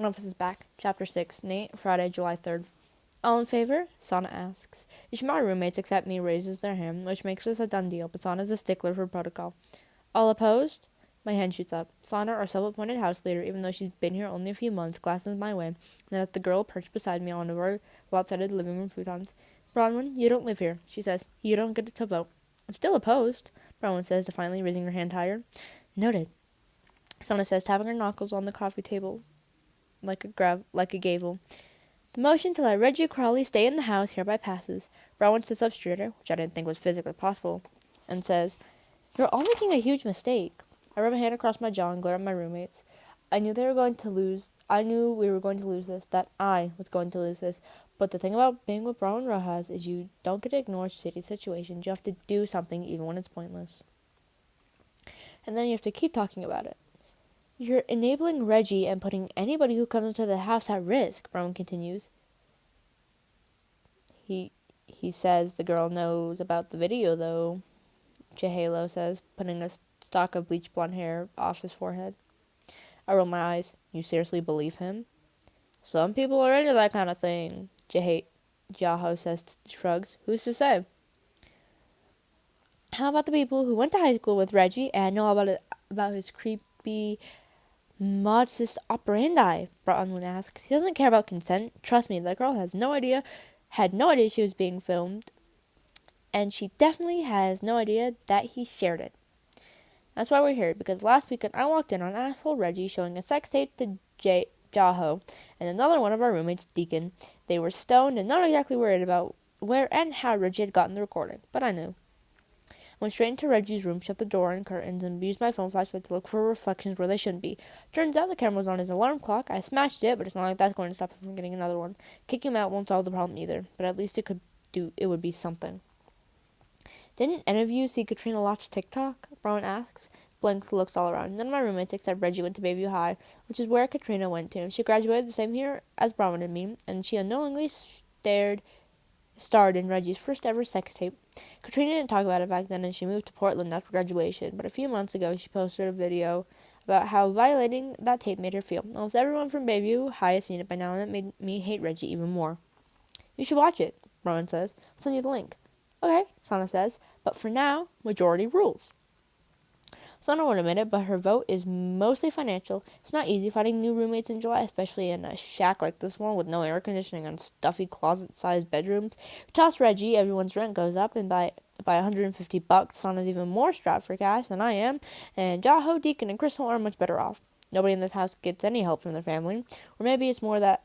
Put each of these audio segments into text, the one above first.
One of Us is Back, Chapter 6, Nate, Friday, July 3rd. All in favor? Sana asks. Each of my roommates except me raises their hand, which makes this a done deal, but Sana's a stickler for protocol. All opposed? My hand shoots up. Sana, our self-appointed house leader, even though she's been here only a few months, glances my way, and then at the girl perched beside me on one of our lopsided living room futons. Bronwyn, you don't live here, she says. You don't get to vote. I'm still opposed, Bronwyn says, defiantly raising her hand higher. Noted. Sana says, tapping her knuckles on the coffee table like a gavel. The motion to let Reggie Crawley stay in the house hereby passes. Bronwyn sits up straighter, which I didn't think was physically possible, and says, You're all making a huge mistake. I rub a hand across my jaw and glare at my roommates. I knew we were going to lose this, that I was going to lose this. But the thing about being with Bronwyn Rojas is you don't get to ignore shitty situations. You have to do something even when it's pointless. And then you have to keep talking about it. You're enabling Reggie and putting anybody who comes into the house at risk, Bronwyn continues. He says the girl knows about the video, though, Jehalo says, putting a stalk of bleached blonde hair off his forehead. I roll my eyes. You seriously believe him? Some people are into that kind of thing, Jaho says, shrugs. Who's to say? How about the people who went to high school with Reggie and know about his creepy modus operandi? Bronwyn asks. He doesn't care about consent. Trust me, that girl had no idea she was being filmed, and she definitely has no idea that he shared it. That's why we're here, because last weekend I walked in on asshole Reggie showing a sex tape to Jaho and another one of our roommates, Deacon. They were stoned and not exactly worried about where and how Reggie had gotten the recording, but I knew. Went straight into Reggie's room, shut the door and curtains, and used my phone flashlight to look for reflections where they shouldn't be. Turns out the camera was on his alarm clock. I smashed it, but it's not like that's going to stop him from getting another one. Kicking him out won't solve the problem either, but at least it would be something. Didn't any of you see Katrina Lott's TikTok? Bronwyn asks. Blinks looks all around. None of my roommates except Reggie went to Bayview High, which is where Katrina went to. She graduated the same year as Bronwyn and me, and she unknowingly starred in Reggie's first ever sex tape. Katrina didn't talk about it back then, and she moved to Portland after graduation, but a few months ago she posted a video about how violating that tape made her feel. Almost everyone from Bayview High has seen it by now, and it made me hate Reggie even more. You should watch it, Bronwyn says. I'll send you the link. Okay, Sana says, but for now, majority rules. Sana won't admit it, but her vote is mostly financial. It's not easy finding new roommates in July, especially in a shack like this one with no air conditioning and stuffy closet-sized bedrooms. Toss Reggie, everyone's rent goes up, and by $150, Sana's even more strapped for cash than I am, and Jaho, Deacon, and Crystal are much better off. Nobody in this house gets any help from their family, or maybe it's more that,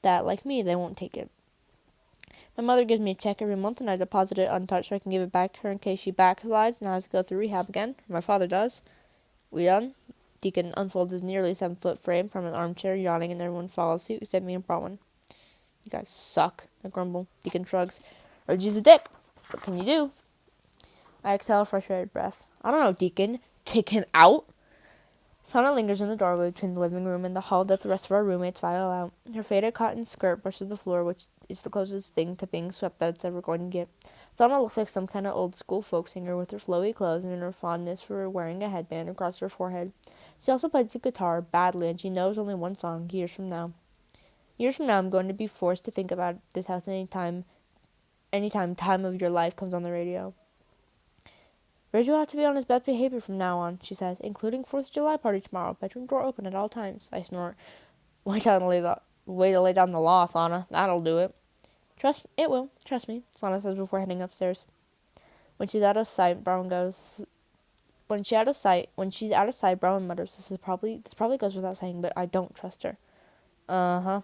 like me, they won't take it. My mother gives me a check every month, and I deposit it untouched so I can give it back to her in case she backslides and has to go through rehab again. My father does. We done? Deacon unfolds his nearly 7-foot frame from an armchair, yawning, and everyone follows suit except me and Bronwyn. You guys suck, I grumble. Deacon shrugs. Reggie's a dick. What can you do? I exhale a frustrated breath. I don't know, Deacon. Kick him out? Sana lingers in the doorway between the living room and the hall that the rest of our roommates file out. Her faded cotton skirt brushes the floor, which is the closest thing to being swept that it's ever going to get. Sana looks like some kind of old school folk singer with her flowy clothes and her fondness for wearing a headband across her forehead. She also plays the guitar badly, and she knows only one song, Years From Now. Years from now, I'm going to be forced to think about this house anytime Time of Your Life comes on the radio. Reggie will have to be on his best behavior from now on, she says, including 4th of July party tomorrow. Bedroom door open at all times. I snort. Way to lay down the law, Sana. That'll do it. It will. Trust me, Sana says before heading upstairs. When she's out of sight, Bronwyn mutters, This probably goes without saying, but I don't trust her. Uh-huh,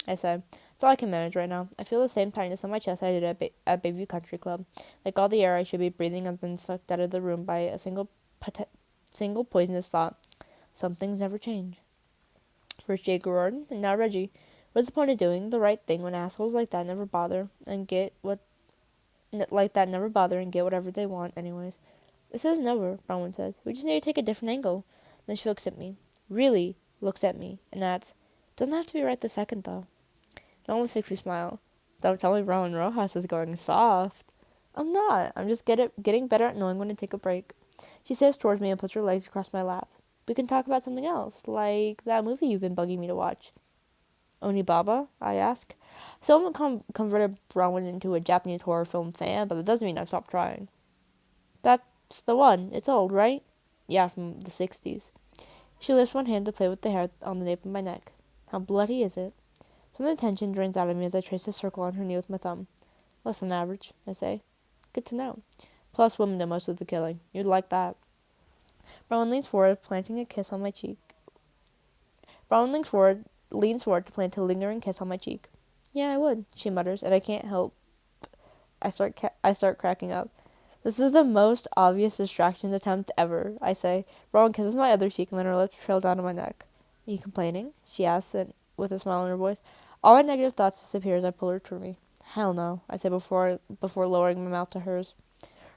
I say. It's all I can manage right now. I feel the same tightness on my chest I did at Bayview Country Club. Like all the air I should be breathing has been sucked out of the room by a single poisonous thought. Some things never change. First Jake Gordon, and now Reggie. What's the point of doing the right thing when assholes like that never bother and get whatever they want anyways? This isn't over, Bronwyn says. We just need to take a different angle. Then she looks at me. Really looks at me, and adds, Doesn't have to be right this second, though. It almost makes me smile. Don't tell me Bronwyn Rojas is going soft. I'm not. I'm just getting better at knowing when to take a break. She steps towards me and puts her legs across my lap. We can talk about something else, like that movie you've been bugging me to watch. Onibaba? I ask. Someone converted Bronwyn into a Japanese horror film fan, but that doesn't mean I've stopped trying. That's the one. It's old, right? Yeah, from the 60s. She lifts one hand to play with the hair on the nape of my neck. How bloody is it? Some of the tension drains out of me as I trace a circle on her knee with my thumb. Less than average, I say. Good to know. Plus, women do most of the killing. You'd like that. Bronwyn leans forward, planting a kiss on my cheek. Bronwyn leans forward to plant a lingering kiss on my cheek. Yeah, I would, she mutters, and I can't help. I start cracking up. This is the most obvious distraction attempt ever, I say. Bronwyn kisses my other cheek and then her lips trail down to my neck. Are you complaining? She asks with a smile in her voice. All my negative thoughts disappear as I pull her toward me. Hell no, I say before lowering my mouth to hers.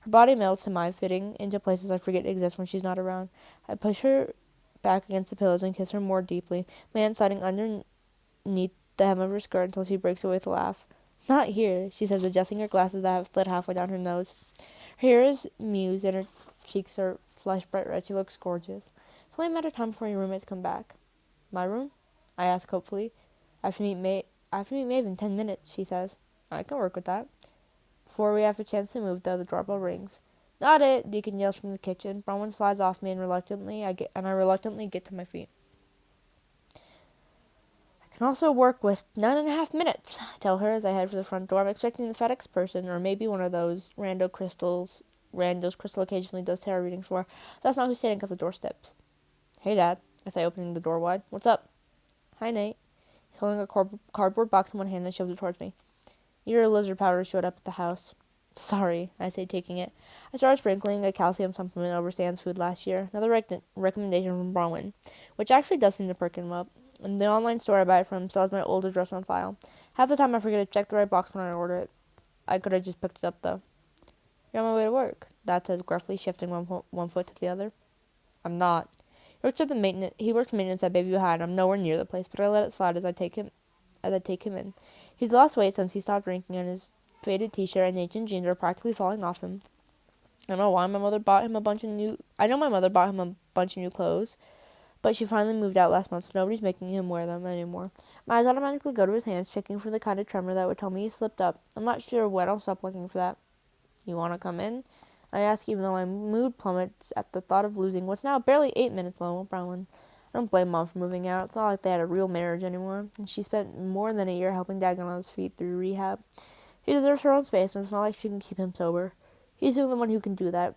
Her body melts to mine, fitting into places I forget exist when she's not around. I push her back against the pillows and kiss her more deeply, my hand sliding underneath the hem of her skirt until she breaks away with a laugh. Not here, she says, adjusting her glasses that have slid halfway down her nose. Her hair is mused and her cheeks are flushed bright red. She looks gorgeous. It's only a matter of time before your roommates come back. My room? I ask hopefully. I have to meet Maeve in 10 minutes, she says. I can work with that. Before we have a chance to move, though, the doorbell rings. Not it, Deacon yells from the kitchen. Bronwyn slides off me and I reluctantly get to my feet. I can also work with 9.5 minutes, I tell her as I head for the front door. I'm expecting the FedEx person, or maybe one of those randos Crystal occasionally does tarot readings for. That's not who's standing at the doorsteps. Hey, Dad, I say, opening the door wide. What's up? Hi, Nate. He's holding a cardboard box in one hand and shoves it towards me. Your lizard powder showed up at the house. Sorry, I say, taking it. I started sprinkling a calcium supplement over Stan's food last year. Another recommendation from Bronwyn, which actually does seem to perk him up. And the online store I buy it from still has my old address on file. Half the time I forget to check the right box when I order it. I could have just picked it up, though. You're on my way to work, Dad says gruffly, shifting one foot to the other. I'm not. He works maintenance at Bayview High, and I'm nowhere near the place, but I let it slide as I take him in. He's lost weight since he stopped drinking, and his faded t-shirt and ancient jeans are practically falling off him. I know my mother bought him a bunch of new clothes, but she finally moved out last month, so nobody's making him wear them anymore. My eyes automatically go to his hands, checking for the kind of tremor that would tell me he slipped up. I'm not sure when I'll stop looking for that. You want to come in? I ask, even though my mood plummets at the thought of losing what's now barely 8 minutes long with Bronwyn. I don't blame Mom for moving out. It's not like they had a real marriage anymore, and she spent more than a year helping Dad get on his feet through rehab. She deserves her own space, and it's not like she can keep him sober. He's the only one who can do that,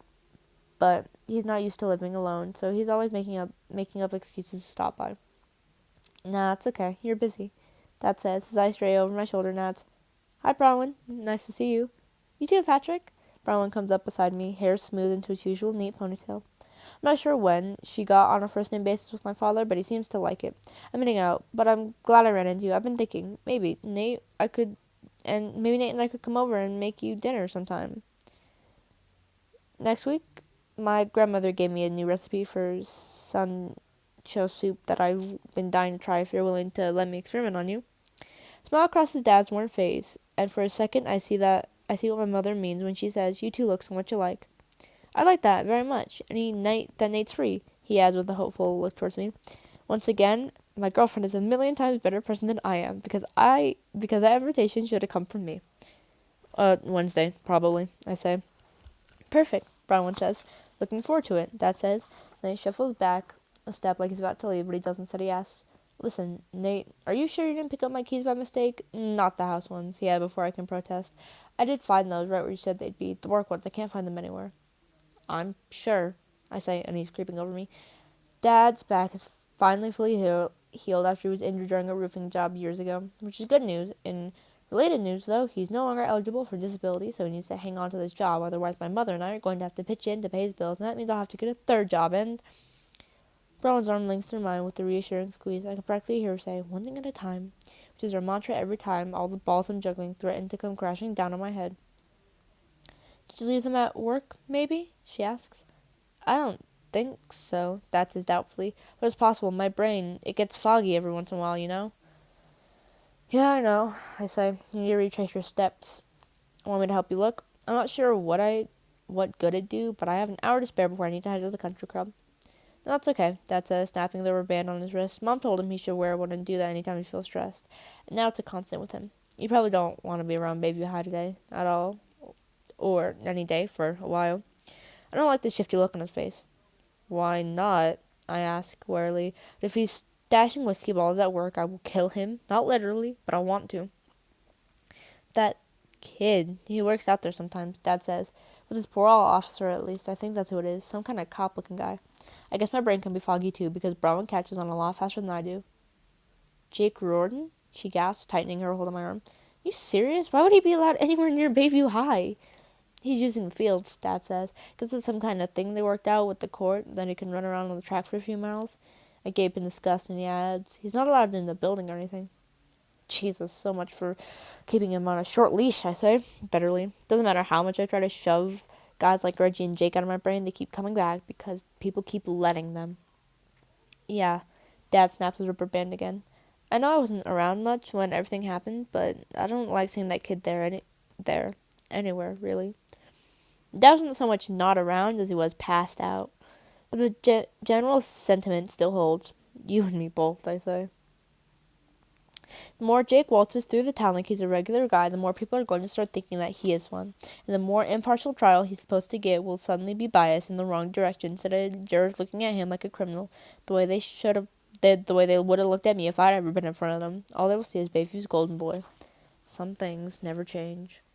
but he's not used to living alone, so he's always making up excuses to stop by. Nah, it's okay. You're busy, Dad says, as I stray over my shoulder and adds, Hi, Bronwyn. Nice to see you. You too, Patrick. Bronwyn comes up beside me, hair smooth into its usual neat ponytail. I'm not sure when she got on a first-name basis with my father, but he seems to like it. I'm heading out, but I'm glad I ran into you. I've been thinking, maybe Nate and I could come over and make you dinner sometime. Next week, my grandmother gave me a new recipe for sancho soup that I've been dying to try if you're willing to let me experiment on you. Smile crosses Dad's worn face, and for a second I see what my mother means when she says, You two look so much alike. I like that very much. Any night that Nate's free, he adds with a hopeful look towards me. Once again, my girlfriend is a million times better person than I am, because that invitation should have come from me. Wednesday, probably, I say. Perfect, Bronwyn says. Looking forward to it, Dad says. Then he shuffles back a step like he's about to leave, but he doesn't, so he asks, Listen, Nate, are you sure you didn't pick up my keys by mistake? Not the house ones, he added before I can protest. I did find those right where you said they'd be. The work ones, I can't find them anywhere. I'm sure, I say, and he's creeping over me. Dad's back is finally fully healed after he was injured during a roofing job years ago, which is good news. In related news, though, he's no longer eligible for disability, so he needs to hang on to this job. Otherwise, my mother and I are going to have to pitch in to pay his bills, and that means I'll have to get a third job, and... Bronwyn's arm links through mine with a reassuring squeeze. I can practically hear her say, one thing at a time, which is her mantra every time all the balls I'm juggling threaten to come crashing down on my head. Did you leave them at work, maybe? She asks. I don't think so, Dad says doubtfully, but it's possible. My brain, it gets foggy every once in a while, you know? Yeah, I know, I say. You need to retrace your steps. Want me to help you look? I'm not sure what good it'd do, but I have an hour to spare before I need to head to the country club. That's okay, Dad says, snapping the rubber band on his wrist. Mom told him he should wear one and do that anytime he feels stressed. And now it's a constant with him. You probably don't want to be around Baby High today at all, or any day for a while. I don't like the shifty look on his face. Why not? I ask warily. But if he's stashing whiskey balls at work, I will kill him. Not literally, but I want to. That kid, he works out there sometimes, Dad says. With his parole officer, at least. I think that's who it is. Some kind of cop-looking guy. I guess my brain can be foggy too, because Brahman catches on a lot faster than I do. Jake Riordan? She gasps, tightening her hold on my arm. You serious? Why would he be allowed anywhere near Bayview High? He's using the fields, Dad says, because it's some kind of thing they worked out with the court, then he can run around on the track for a few miles. I gape in disgust, and he adds, he's not allowed in the building or anything. Jesus, so much for keeping him on a short leash, I say, bitterly. Doesn't matter how much I try to shove guys like Reggie and Jake out of my brain, they keep coming back because people keep letting them. Yeah, Dad snaps his rubber band again. I know I wasn't around much when everything happened, but I don't like seeing that kid anywhere, really. Dad wasn't so much not around as he was passed out. But the general sentiment still holds. You and me both, I say. The more Jake waltzes through the town like he's a regular guy, the more people are going to start thinking that he is one. And the more impartial trial he's supposed to get will suddenly be biased in the wrong direction, instead of jurors looking at him like a criminal, the way they should have, the way they would have looked at me if I'd ever been in front of them. All they will see is Bayview's golden boy. Some things never change.